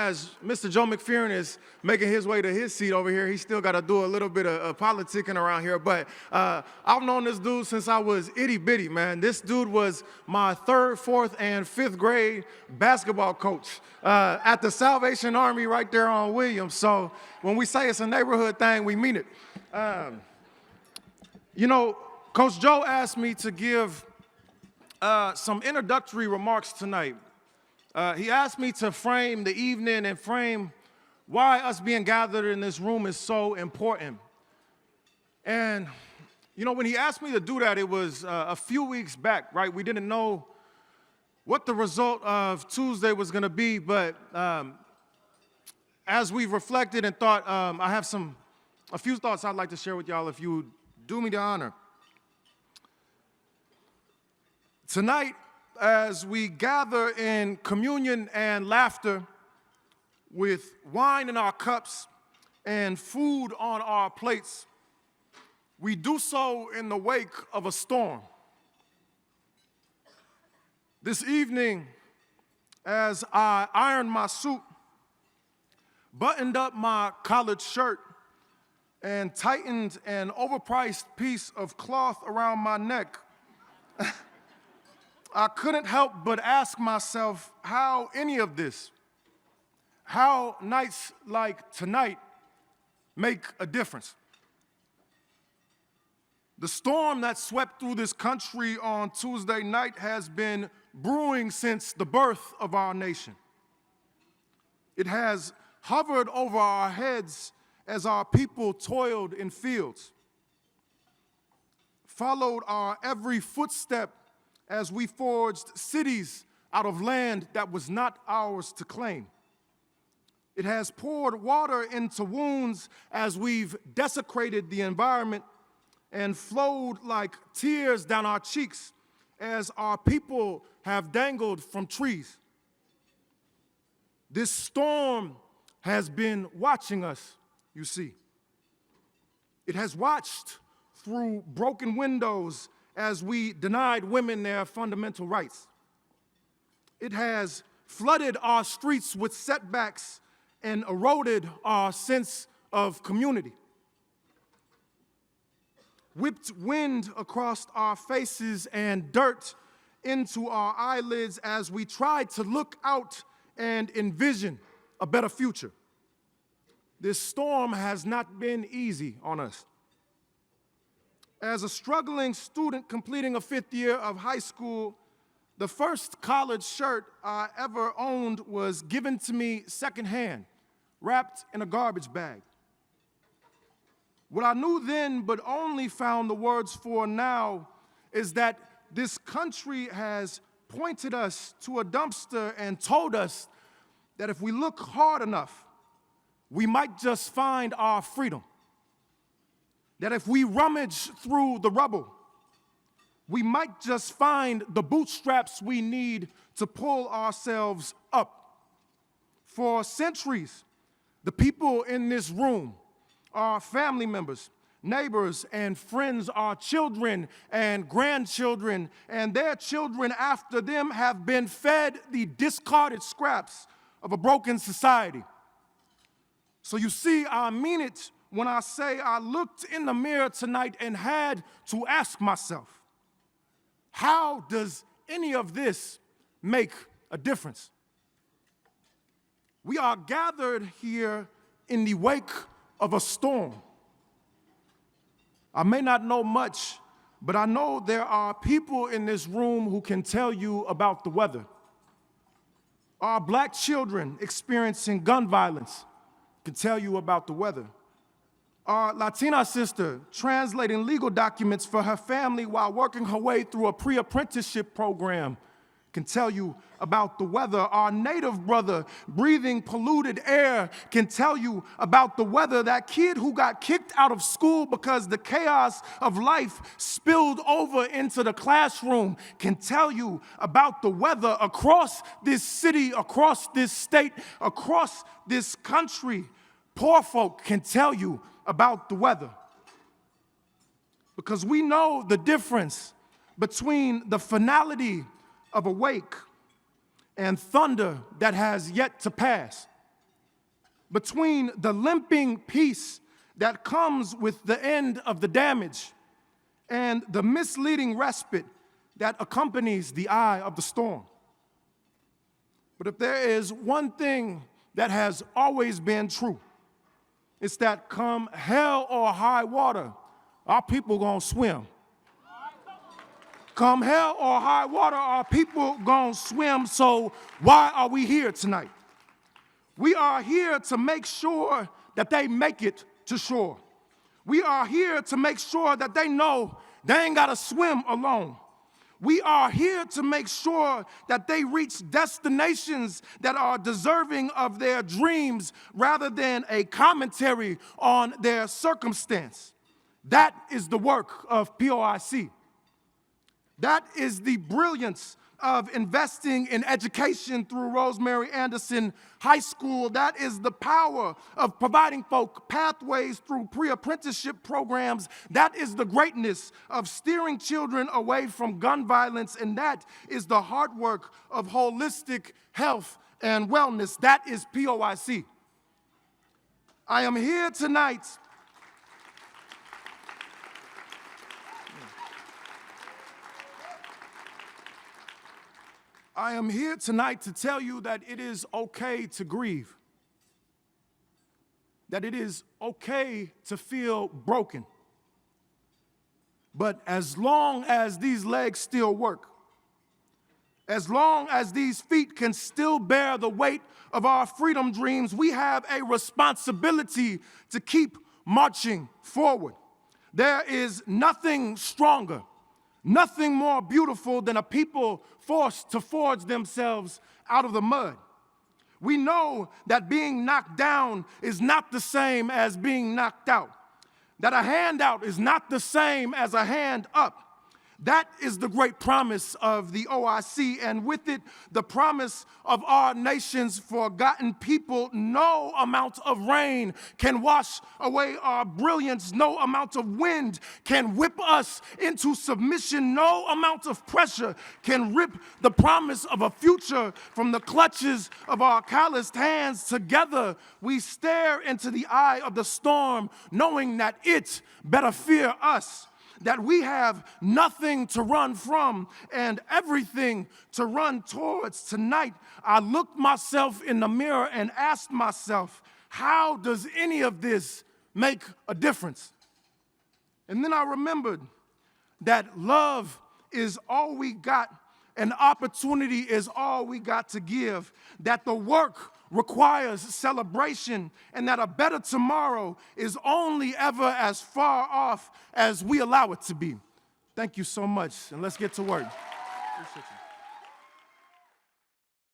as Mr. Joe McPherson is making his way to his seat over here, he's still got to do a little bit of politicking around here. But I've known this dude since I was itty-bitty, man. This dude was my 3rd, 4th, and 5th grade basketball coach at the Salvation Army right there on Williams. So when we say it's a neighborhood thing, we mean it. Coach Joe asked me to give some introductory remarks tonight. He asked me to frame the evening and frame why us being gathered in this room is so important. And, when he asked me to do that, it was a few weeks back, right? We didn't know what the result of Tuesday was going to be, but as we've reflected and thought, I have a few thoughts I'd like to share with y'all if you would do me the honor. Tonight, as we gather in communion and laughter with wine in our cups and food on our plates, we do so in the wake of a storm. This evening, as I ironed my suit, buttoned up my collared shirt, and tightened an overpriced piece of cloth around my neck, I couldn't help but ask myself how any of this, how nights like tonight make a difference. The storm that swept through this country on Tuesday night has been brewing since the birth of our nation. It has hovered over our heads as our people toiled in fields, followed our every footstep as we forged cities out of land that was not ours to claim. It has poured water into wounds as we've desecrated the environment and flowed like tears down our cheeks as our people have dangled from trees. This storm has been watching us, you see. It has watched through broken windows as we denied women their fundamental rights. It has flooded our streets with setbacks and eroded our sense of community. Whipped wind across our faces and dirt into our eyelids as we tried to look out and envision a better future. This storm has not been easy on us. As a struggling student completing a 5th year of high school, the first collared shirt I ever owned was given to me secondhand, wrapped in a garbage bag. What I knew then, but only found the words for now, is that this country has pointed us to a dumpster and told us that if we look hard enough, we might just find our freedom. That if we rummage through the rubble, we might just find the bootstraps we need to pull ourselves up. For centuries, the people in this room, our family members, neighbors, and friends, our children and grandchildren, and their children after them have been fed the discarded scraps of a broken society. So you see, I mean it when I say I looked in the mirror tonight and had to ask myself, how does any of this make a difference? We are gathered here in the wake of a storm. I may not know much, but I know there are people in this room who can tell you about the weather. Our black children experiencing gun violence can tell you about the weather. Our Latina sister translating legal documents for her family while working her way through a pre-apprenticeship program can tell you about the weather. Our native brother breathing polluted air can tell you about the weather. That kid who got kicked out of school because the chaos of life spilled over into the classroom can tell you about the weather across this city, across this state, across this country. Poor folk can tell you about the weather. Because we know the difference between the finality of a wake and thunder that has yet to pass. between the limping peace that comes with the end of the damage and the misleading respite that accompanies the eye of the storm. But if there is one thing that has always been true, it's that come hell or high water, our people gonna swim. Come hell or high water, our people gonna swim. So why are we here tonight? We are here to make sure that they make it to shore. We are here to make sure that they know they ain't gotta swim alone. We are here to make sure that they reach destinations that are deserving of their dreams rather than a commentary on their circumstance. That is the work of POIC. That is the brilliance of investing in education through Rosemary Anderson High School. That is the power of providing folk pathways through pre-apprenticeship programs. That is the greatness of steering children away from gun violence. And that is the hard work of holistic health and wellness. That is POIC. I am here tonight to tell you that it is okay to grieve, that it is okay to feel broken. But as long as these legs still work, as long as these feet can still bear the weight of our freedom dreams, we have a responsibility to keep marching forward. There is nothing stronger, nothing more beautiful than a people forced to forge themselves out of the mud. We know that being knocked down is not the same as being knocked out, that a handout is not the same as a hand up. That is the great promise of the OIC, and with it, the promise of our nation's forgotten people. No amount of rain can wash away our brilliance. No amount of wind can whip us into submission. No amount of pressure can rip the promise of a future from the clutches of our calloused hands. Together, we stare into the eye of the storm, knowing that it better fear us, that we have nothing to run from and everything to run towards. Tonight, I looked myself in the mirror and asked myself, how does any of this make a difference? And then I remembered that love is all we got and opportunity is all we got to give, that the work requires celebration, and that a better tomorrow is only ever as far off as we allow it to be. Thank you so much, and let's get to work. Appreciate you.